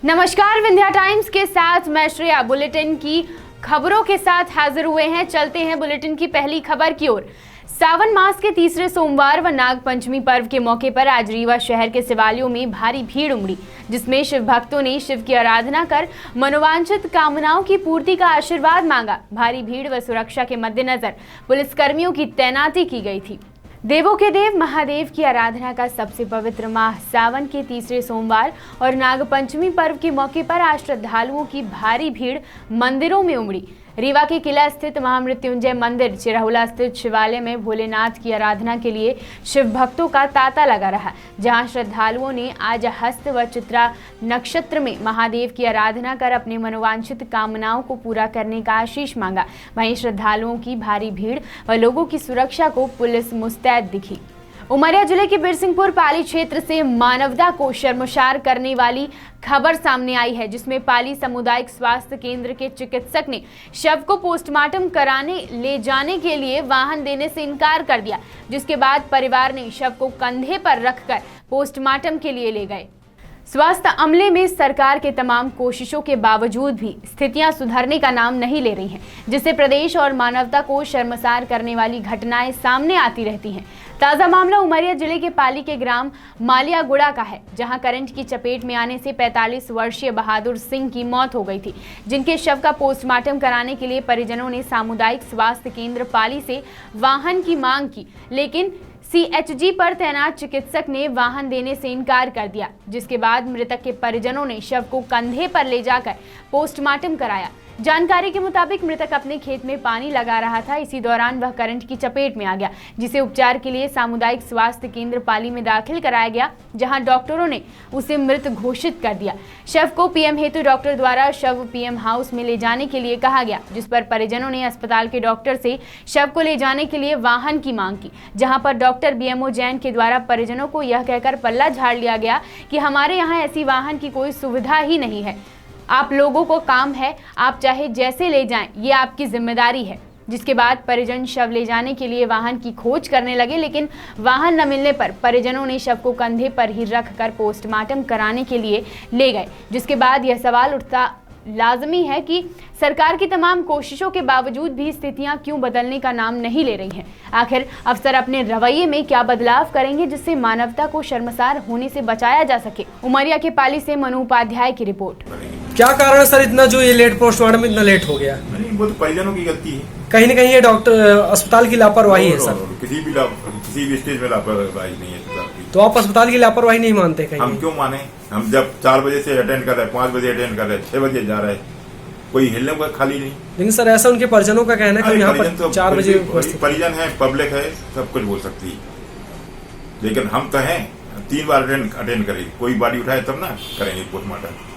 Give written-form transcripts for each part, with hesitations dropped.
नमस्कार, विंध्या टाइम्स के साथ मैं श्रेया बुलेटिन की खबरों के साथ हाजिर हुए हैं। चलते हैं बुलेटिन की पहली खबर की ओर। सावन मास के तीसरे सोमवार व नाग पंचमी पर्व के मौके पर आज रीवा शहर के शिवालयों में भारी भीड़ उमड़ी, जिसमें शिव भक्तों ने शिव की आराधना कर मनोवांछित कामनाओं की पूर्ति का आशीर्वाद मांगा। भारी भीड़ व सुरक्षा के मद्देनजर पुलिसकर्मियों की तैनाती की गई थी। देवों के देव महादेव की आराधना का सबसे पवित्र माह सावन के तीसरे सोमवार और नाग पंचमी पर्व के मौके पर आज श्रद्धालुओं की भारी भीड़ मंदिरों में उमड़ी। रीवा के किला स्थित महामृत्युंजय मंदिर, चिरहुला स्थित शिवालय में भोलेनाथ की आराधना के लिए शिव भक्तों का तांता लगा रहा, जहां श्रद्धालुओं ने आज हस्त व चित्रा नक्षत्र में महादेव की आराधना कर अपने मनोवांछित कामनाओं को पूरा करने का आशीष मांगा। वहीं श्रद्धालुओं की भारी भीड़ व लोगों की सुरक्षा को पुलिस मुस्तैद दिखी। उमरिया जिले के बिरसिंहपुर पाली क्षेत्र से मानवता को शर्मसार करने वाली खबर सामने आई है, जिसमें पाली सामुदायिक स्वास्थ्य केंद्र के चिकित्सक ने शव को पोस्टमार्टम कराने ले जाने के लिए वाहन देने से इनकार कर दिया, जिसके बाद परिवार ने शव को कंधे पर रखकर पोस्टमार्टम के लिए ले गए। स्वास्थ्य अमले में सरकार के तमाम कोशिशों के बावजूद भी स्थितियां सुधरने का नाम नहीं ले रही हैं, जिससे प्रदेश और मानवता को शर्मसार करने वाली घटनाएं सामने आती रहती हैं। ताजा मामला उमरिया जिले के पाली के ग्राम मालियागुड़ा का है, जहां करंट की चपेट में आने से 45 वर्षीय बहादुर सिंह की मौत हो गई थी, जिनके शव का पोस्टमार्टम कराने के लिए परिजनों ने सामुदायिक स्वास्थ्य केंद्र पाली से वाहन की मांग की, लेकिन सीएचजी पर तैनात चिकित्सक ने वाहन देने से इनकार कर दिया, जिसके बाद मृतक के परिजनों ने शव को कंधे पर ले जाकर पोस्टमार्टम कराया। जानकारी के मुताबिक मृतक अपने खेत में पानी लगा रहा था। इसी दौरान वह करंट की चपेट में आ गया, जिसे उपचार के लिए सामुदायिक स्वास्थ्य केंद्र पाली में दाखिल कराया गया, जहां डॉक्टरों ने उसे मृत घोषित कर दिया। शव को पीएम हेतु डॉक्टर द्वारा शव पीएम हाउस में ले जाने के लिए कहा गया, जिस पर परिजनों ने अस्पताल के डॉक्टर से शव को ले जाने के लिए वाहन की मांग की, जहाँ पर डॉक्टर बीएमओ जैन के द्वारा परिजनों को यह कहकर पल्ला झाड़ लिया गया कि हमारे यहाँ ऐसी वाहन की कोई सुविधा ही नहीं है। आप लोगों को काम है, आप चाहे जैसे ले जाएं, ये आपकी जिम्मेदारी है। जिसके बाद परिजन शव ले जाने के लिए वाहन की खोज करने लगे, लेकिन वाहन न मिलने पर परिजनों ने शव को कंधे पर ही रखकर पोस्टमार्टम कराने के लिए ले गए। जिसके बाद यह सवाल उठता लाजमी है कि सरकार की तमाम कोशिशों के बावजूद भी स्थितियां क्यों बदलने का नाम नहीं ले रही हैं। आखिर अफसर अपने रवैये में क्या बदलाव करेंगे, जिससे मानवता को शर्मसार होने से बचाया जा सके। उमरिया के पाली से मनु उपाध्याय की रिपोर्ट। क्या कारण है सर इतना जो ये लेट पोस्टमार्टम इतना लेट हो गया? नहीं, वो तो परिजनों की गलती है। कहीं न कहीं ये डॉक्टर अस्पताल की लापरवाही है सर। किसी भी स्टेज में लापरवाही नहीं है अस्पताल की। तो आप अस्पताल की लापरवाही नहीं मानते कहीं? हम क्यों माने? हम जब 4 बजे से अटेंड कर रहे हैं, 5 बजे अटेंड कर रहे हैं, 6 बजे जा रहे हैं, कोई हिलने को खाली नहीं। लेकिन सर ऐसा उनके परिजनों का कहना है कि यहाँ पर 4 बजे परिजन है, पब्लिक है, सब कुछ बोल सकती है, लेकिन हम तो हैं 3 बार अटेंड करेंगे, कोई बॉडी उठाए तब ना करेंगे पोस्टमार्टम।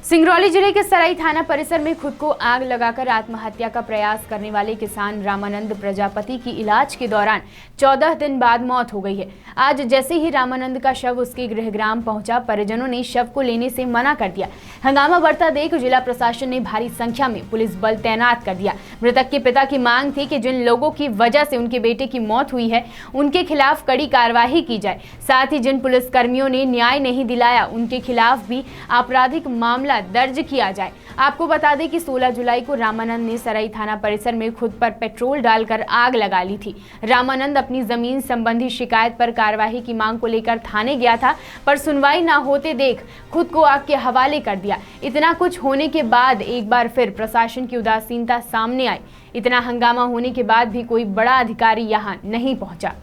सिंगरौली जिले के सराई थाना परिसर में खुद को आग लगाकर आत्महत्या का प्रयास करने वाले किसान रामानंद प्रजापति की इलाज के दौरान 14 दिन बाद मौत हो गई है। आज जैसे ही रामानंद का शव उसके गृहग्राम पहुंचा, परिजनों ने शव को लेने से मना कर दिया। हंगामा बढ़ता देख जिला प्रशासन ने भारी संख्या में पुलिस बल तैनात कर दिया। मृतक के पिता की मांग थी कि जिन लोगों की वजह से उनके बेटे की मौत हुई है, उनके खिलाफ कड़ी कार्रवाई की जाए। साथ ही जिन पुलिसकर्मियों ने न्याय नहीं दिलाया, उनके खिलाफ भी आपराधिक मामला दर्ज किया जाए। आपको बता दें कि 16 जुलाई को रामानंद ने सराई थाना परिसर में खुद पर पेट्रोल डालकर आग लगा ली थी। रामानंद अपनी जमीन संबंधी शिकायत पर कार्रवाई की मांग को लेकर थाने गया था, पर सुनवाई ना होते देख खुद को आग के हवाले कर दिया। इतना कुछ होने के बाद एक बार फिर प्रशासन की उदासीनता सामने आई। इतना हंगामा होने के बाद भी कोई बड़ा अधिकारी यहां नहीं पहुंचा।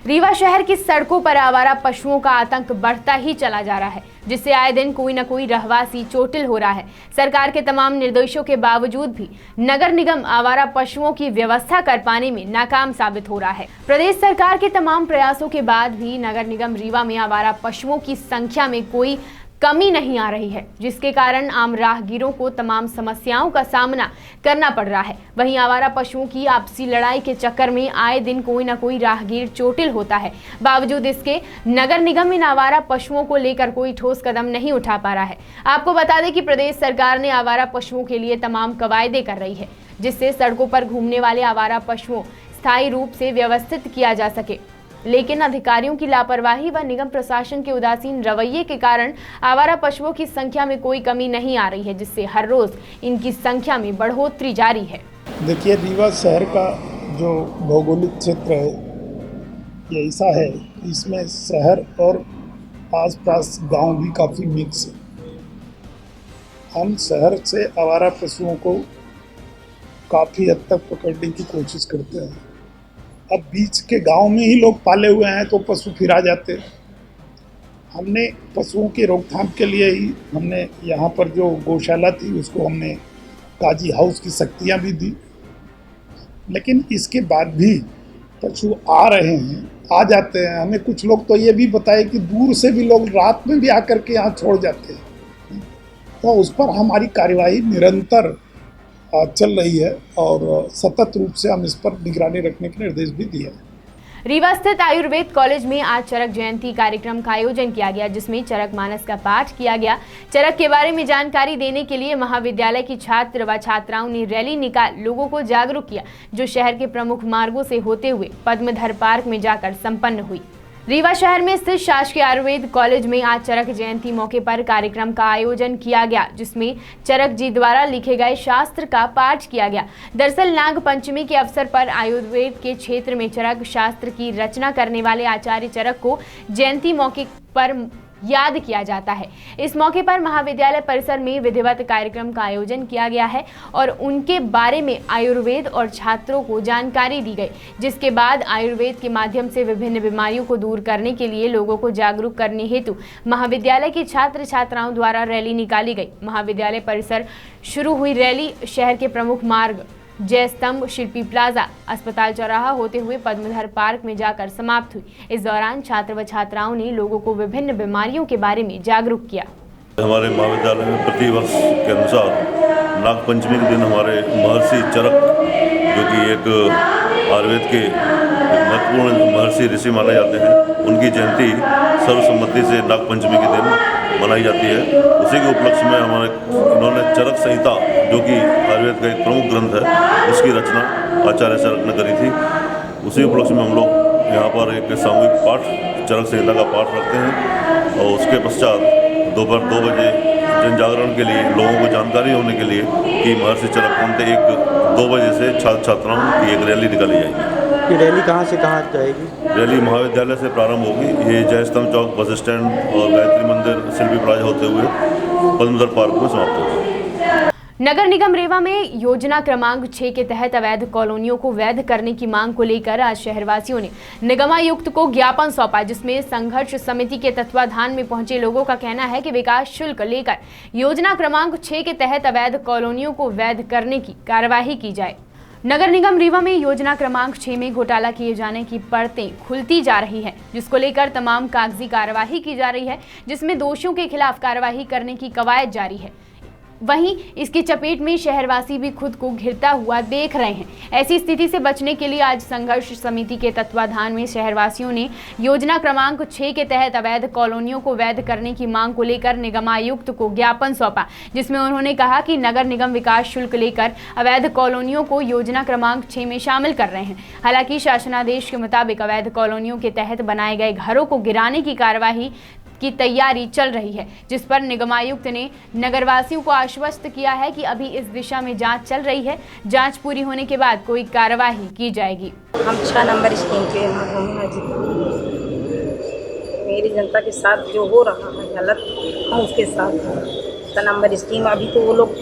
रीवा शहर की सड़कों पर आवारा पशुओं का आतंक बढ़ता ही चला जा रहा है, जिससे आए दिन कोई न कोई रहवासी चोटिल हो रहा है। सरकार के तमाम निर्देशों के बावजूद भी नगर निगम आवारा पशुओं की व्यवस्था कर पाने में नाकाम साबित हो रहा है। प्रदेश सरकार के तमाम प्रयासों के बाद भी नगर निगम रीवा में आवारा पशुओं की संख्या में कोई कमी नहीं आ रही है, जिसके कारण आम राहगीरों को तमाम समस्याओं का सामना करना पड़ रहा है। वहीं आवारा पशुओं की आपसी लड़ाई के चक्कर में आए दिन कोई न कोई राहगीर चोटिल होता है। बावजूद इसके नगर निगम इन आवारा पशुओं को लेकर कोई ठोस कदम नहीं उठा पा रहा है। आपको बता दें कि प्रदेश सरकार ने आवारा पशुओं के लिए तमाम कवायदे कर रही है, जिससे सड़कों पर घूमने वाले आवारा पशुओं स्थायी रूप से व्यवस्थित किया जा सके। लेकिन अधिकारियों की लापरवाही व निगम प्रशासन के उदासीन रवैये के कारण आवारा पशुओं की संख्या में कोई कमी नहीं आ रही है, जिससे हर रोज इनकी संख्या में बढ़ोतरी जारी है। देखिए, रीवा शहर का जो भौगोलिक क्षेत्र है ये ऐसा है, इसमें शहर और आसपास गांव भी काफ़ी मिक्स है। हम शहर से आवारा पशुओं को काफ़ी हद तक पकड़ने की कोशिश करते हैं। अब बीच के गांव में ही लोग पाले हुए हैं तो पशु फिर आ जाते हैं। हमने पशुओं की रोकथाम के लिए ही हमने यहाँ पर जो गौशाला थी उसको हमने काजी हाउस की शक्तियाँ भी दी, लेकिन इसके बाद भी पशु आ रहे हैं, आ जाते हैं। हमें कुछ लोग तो ये भी बताए कि दूर से भी लोग रात में भी आकर के यहाँ छोड़ जाते हैं, तो उस पर हमारी कार्यवाही निरंतर चल रही है और सतत रूप से हम इस पर निगरानी रखने के निर्देश भी दिए हैं। रीवा स्थित आयुर्वेद कॉलेज में आज चरक जयंती कार्यक्रम का आयोजन किया गया, जिसमें चरक मानस का पाठ किया गया। चरक के बारे में जानकारी देने के लिए महाविद्यालय की छात्र व छात्राओं ने रैली निकाल लोगों को जागरूक किया, जो शहर के प्रमुख मार्गों से होते हुए पद्मधर पार्क में जाकर संपन्न हुई। रीवा शहर में स्थित शासकीय आयुर्वेद कॉलेज में आज चरक जयंती मौके पर कार्यक्रम का आयोजन किया गया, जिसमें चरक जी द्वारा लिखे गए शास्त्र का पाठ किया गया। दरअसल नाग पंचमी के अवसर पर आयुर्वेद के क्षेत्र में चरक शास्त्र की रचना करने वाले आचार्य चरक को जयंती मौके पर याद किया जाता है। इस मौके पर महाविद्यालय परिसर में विधिवत कार्यक्रम का आयोजन किया गया है और उनके बारे में आयुर्वेद और छात्रों को जानकारी दी गई, जिसके बाद आयुर्वेद के माध्यम से विभिन्न बीमारियों को दूर करने के लिए लोगों को जागरूक करने हेतु महाविद्यालय के छात्र छात्राओं द्वारा रैली निकाली गई। महाविद्यालय परिसर शुरू हुई रैली शहर के प्रमुख मार्ग जय स्तंभ, शिल्पी प्लाजा, अस्पताल चौराहा होते हुए पद्मधर पार्क में जाकर समाप्त हुई। इस दौरान छात्र व छात्राओं ने लोगों को विभिन्न बीमारियों के बारे में जागरूक किया। हमारे महाविद्यालय में प्रतिवर्ष के अनुसार नाग पंचमी के दिन हमारे महर्षि चरक, जो कि एक आयुर्वेद के महत्वपूर्ण महर्षि ऋषि माने जाते हैं, उनकी जयंती सर्वसम्मति से नाग पंचमी के दिन मनाई जाती है। उसी के उपलक्ष्य में इन्होंने चरक संहिता, जो कि आयुर्वेद का एक प्रमुख ग्रंथ है, उसकी रचना आचार्य चरक ने करी थी। उसी उपलक्ष्य में हम लोग यहाँ पर एक सामूहिक पाठ, चरक संहिता का पाठ रखते हैं और उसके पश्चात दोपहर 2 बजे जन जागरण के लिए लोगों को जानकारी होने के लिए कि महर्षि चरक कौन थे, 2 बजे से छात्र छात्राओं की एक रैली निकाली जाएगी। ये रैली कहाँ से कहाँ जाएगी? रैली महाविद्यालय से प्रारंभ होगी। ये जय स्तंभ चौक बस स्टैंड और गायत्री मंदिर, शिल्पी प्लाजा होते हुए पद्मधर पार्क में समाप्त होगी। नगर निगम रेवा में योजना क्रमांक 6 के तहत अवैध कॉलोनियों को वैध करने की मांग को लेकर आज शहरवासियों ने निगमायुक्त को ज्ञापन सौंपा, जिसमें संघर्ष समिति के तत्वाधान में पहुंचे लोगों का कहना है कि विकास शुल्क लेकर योजना क्रमांक 6 के तहत अवैध कॉलोनियों को वैध करने की कार्यवाही की जाए। नगर निगम रीवा में योजना क्रमांक 6 में घोटाला किए जाने की परतें खुलती जा रही है, जिसको लेकर तमाम कागजी कार्यवाही की जा रही है, जिसमें दोषियों के खिलाफ कार्यवाही करने की कवायद जारी है। वहीं इसकी चपेट में शहरवासी भी खुद को घिरता हुआ देख रहे हैं। ऐसी स्थिति से बचने के लिए आज संघर्ष समिति के तत्वाधान में शहरवासियों ने योजना क्रमांक 6 के तहत अवैध कॉलोनियों को वैध करने की मांग को लेकर निगमायुक्त को ज्ञापन सौंपा, जिसमें उन्होंने कहा कि नगर निगम विकास शुल्क लेकर अवैध कॉलोनियों को योजना क्रमांक 6 में शामिल कर रहे हैं। हालांकि शासनादेश के मुताबिक अवैध कॉलोनियों के तहत बनाए गए घरों को गिराने की कार्यवाही की तैयारी चल रही है, जिस पर निगमायुक्त ने नगरवासियों को आश्वस्त किया है कि अभी इस दिशा में जांच चल रही है। जांच पूरी होने के बाद कोई कार्यवाही की जाएगी। हम 6 नंबर स्कीम के मेरी जनता के साथ जो हो रहा है गलत, हम उसके साथ हैं। 6 नंबर स्कीम अभी तो वो लोग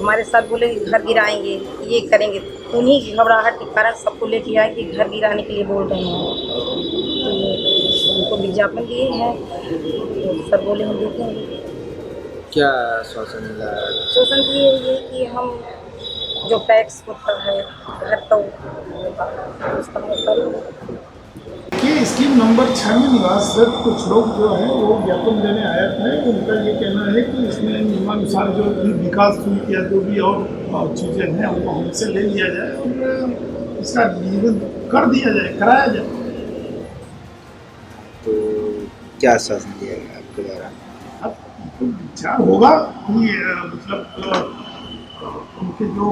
हमारे साथ बोले घर गिराएंगे, ये करेंगे, उन्हीं की घबराहट के कारण सबको लेके आए कि घर गिराने के लिए बोल रहे हैं। तो उनको विज्ञापन दिए हैं तो सर बोले हम देखेंगे। क्या आश्वासन मिला? आश्वासन दिए ये कि हम जो टैक्स होता है घर तो उसका करेंगे। कि स्कीम नंबर 6 में निवासरत कुछ लोग जो है वो ज्ञापन देने आए थे। उनका ये कहना है कि इसमें नियमानुसार जो भी विकास शुल्क या जो भी और चीज़ें हैं वो हमसे ले लिया जाए और इसका निवेदन कर दिया जाए, कराया जाए। तो क्या आश्वासन दिया गया आपके द्वारा? अब विचार होगा कि मतलब उनके जो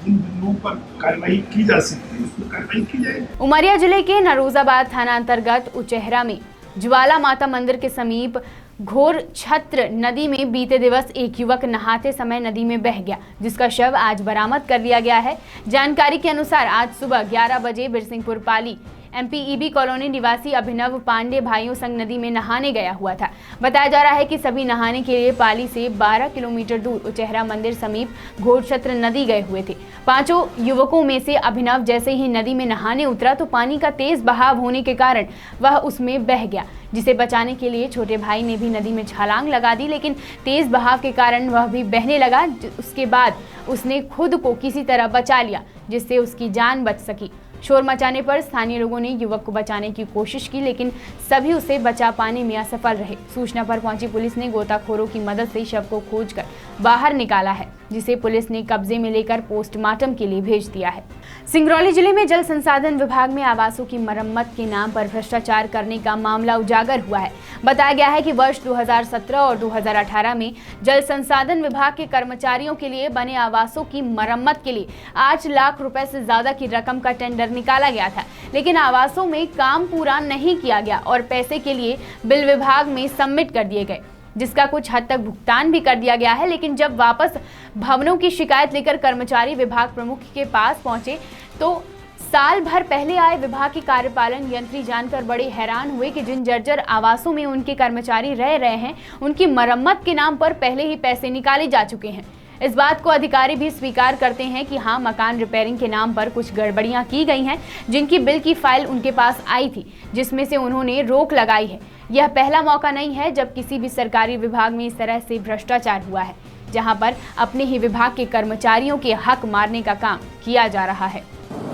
जिन बिंदुओं पर कार्रवाई की जा सकती है उस पर कार्रवाई की जाए। उमरिया जिले के नरोजाबाद थाना अंतर्गत उचेहरा में ज्वाला माता मंदिर के समीप घोर छत्र नदी में बीते दिवस एक युवक नहाते समय नदी में बह गया, जिसका शव आज बरामद कर लिया गया है। जानकारी के अनुसार आज सुबह 11 बजे बिरसिंहपुर पाली MPEB कॉलोनी निवासी अभिनव पांडे भाइयों संग नदी में नहाने गया हुआ था। बताया जा रहा है कि सभी नहाने के लिए पाली से 12 किलोमीटर दूर उचेहरा मंदिर समीप घोरछत्र नदी गए हुए थे। पांचों युवकों में से अभिनव जैसे ही नदी में नहाने उतरा तो पानी का तेज बहाव होने के कारण वह उसमें बह गया, जिसे बचाने के लिए छोटे भाई ने भी नदी में छलांग लगा दी, लेकिन तेज बहाव के कारण वह भी बहने लगा। उसके बाद उसने खुद को किसी तरह बचा लिया, जिससे उसकी जान बच सकी। शोर मचाने पर स्थानीय लोगों ने युवक को बचाने की कोशिश की, लेकिन सभी उसे बचा पाने में असफल रहे। सूचना पर पहुंची पुलिस ने गोताखोरों की मदद से शव को खोजकर बाहर निकाला है, जिसे पुलिस ने कब्जे में लेकर पोस्टमार्टम के लिए भेज दिया है। सिंगरौली जिले में जल संसाधन विभाग में आवासों की मरम्मत के नाम पर भ्रष्टाचार करने का मामला उजागर हुआ है। बताया गया है कि वर्ष 2017 और 2018 में जल संसाधन विभाग के कर्मचारियों के लिए बने आवासों की मरम्मत के लिए 8 लाख रुपए से ज्यादा की रकम का टेंडर निकाला गया था, लेकिन आवासों में काम पूरा नहीं किया गया और पैसे के लिए बिल विभाग में सबमिट कर दिए गए, जिसका कुछ हद तक भुगतान भी कर दिया गया है। लेकिन जब वापस भवनों की शिकायत लेकर कर्मचारी विभाग प्रमुख के पास पहुंचे तो साल भर पहले आए विभाग के कार्यपालन यंत्री जानकर बड़े हैरान हुए कि जिन जर्जर आवासों में उनके कर्मचारी रह रहे हैं, उनकी मरम्मत के नाम पर पहले ही पैसे निकाले जा चुके हैं। इस बात को अधिकारी भी स्वीकार करते हैं कि हाँ, मकान रिपेयरिंग के नाम पर कुछ गड़बड़ियां की गई हैं, जिनकी बिल की फाइल उनके पास आई थी, जिसमें से उन्होंने रोक लगाई है। यह पहला मौका नहीं है जब किसी भी सरकारी विभाग में इस तरह से भ्रष्टाचार हुआ है, जहां पर अपने ही विभाग के कर्मचारियों के हक मारने का काम किया जा रहा है।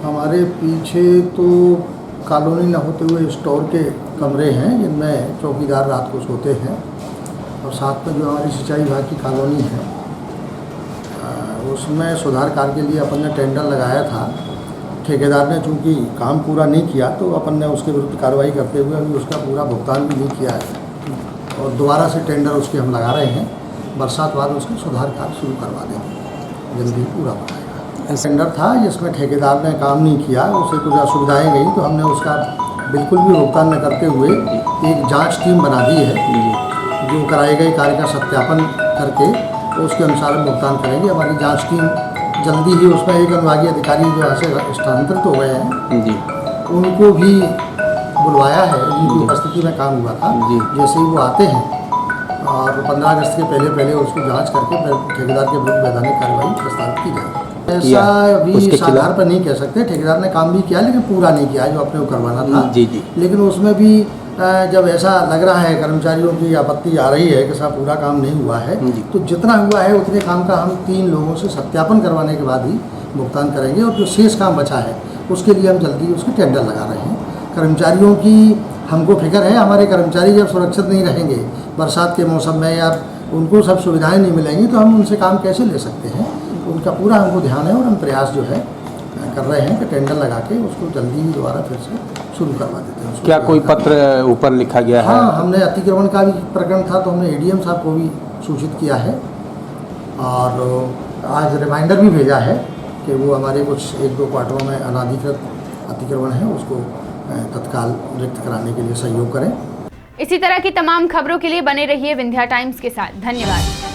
हमारे पीछे तो कॉलोनी न होते हुए स्टोर के कमरे हैं, जिनमें चौकीदार रात को सोते हैं, और साथ में जो हमारी सिंचाई विभाग की कॉलोनी है उसमें सुधार कार्य के लिए अपन ने टेंडर लगाया था। ठेकेदार ने चूँकि काम पूरा नहीं किया तो अपन ने उसके विरुद्ध कार्रवाई करते हुए अभी उसका पूरा भुगतान भी नहीं किया है और दोबारा से टेंडर उसके हम लगा रहे हैं। बरसात बाद उसके सुधार कार्य शुरू करवा देंगे, जल्दी पूरा बनाएगा। टेंडर था जिसमें ठेकेदार ने काम नहीं किया, उसे कुछ असुविधाएँ गई तो हमने उसका बिल्कुल भी भुगतान न करते हुए एक जाँच टीम बना दी है, जो कराए गए कार्य का सत्यापन करके उसके अनुसार हम भुगतान करेंगे। हमारी जांच टीम जल्दी ही उसमें एक अनुभागीय अधिकारी जो यहाँ से स्थानांतरित हो गए हैं जी, उनको भी बुलवाया है, उनकी उपस्थिति में काम हुआ था। जैसे ही वो आते हैं और 15 अगस्त के पहले उसको जांच करके ठेकेदार के विरुद्ध वैधानिक कार्रवाई प्रस्तावित की जाएगी। ऐसा अभी साधार पर नहीं कह सकते, ठेकेदार ने काम भी किया लेकिन पूरा नहीं किया जो अपने को करवाना था जी। लेकिन उसमें भी जब ऐसा लग रहा है कर्मचारियों की आपत्ति आ रही है कि साहब पूरा काम नहीं हुआ है, तो जितना हुआ है उतने काम का हम 3 लोगों से सत्यापन करवाने के बाद ही भुगतान करेंगे, और जो शेष काम बचा है उसके लिए हम जल्दी उसके टेंडर लगा रहे हैं। कर्मचारियों की हमको फिक्र है, हमारे कर्मचारी जब सुरक्षित नहीं रहेंगे बरसात के मौसम में या उनको सब सुविधाएँ नहीं मिलेंगी तो हम उनसे काम कैसे ले सकते हैं। उनका पूरा हमको ध्यान है और हम प्रयास जो है कर रहे हैं कि टेंडर लगा के उसको जल्दी ही दोबारा फिर से शुरू करवा देते हैं। क्या कोई पत्र ऊपर लिखा गया है? हाँ, हमने अतिक्रमण का भी प्रकरण था तो हमने ADM साहब को भी सूचित किया है और आज रिमाइंडर भी भेजा है कि वो हमारे कुछ 1-2 क्वार्टरों में अनाधिकृत अतिक्रमण है उसको तत्काल रिक्त कराने के लिए सहयोग करें। इसी तरह की तमाम खबरों के लिए बने रहिए विंध्या टाइम्स के साथ। धन्यवाद।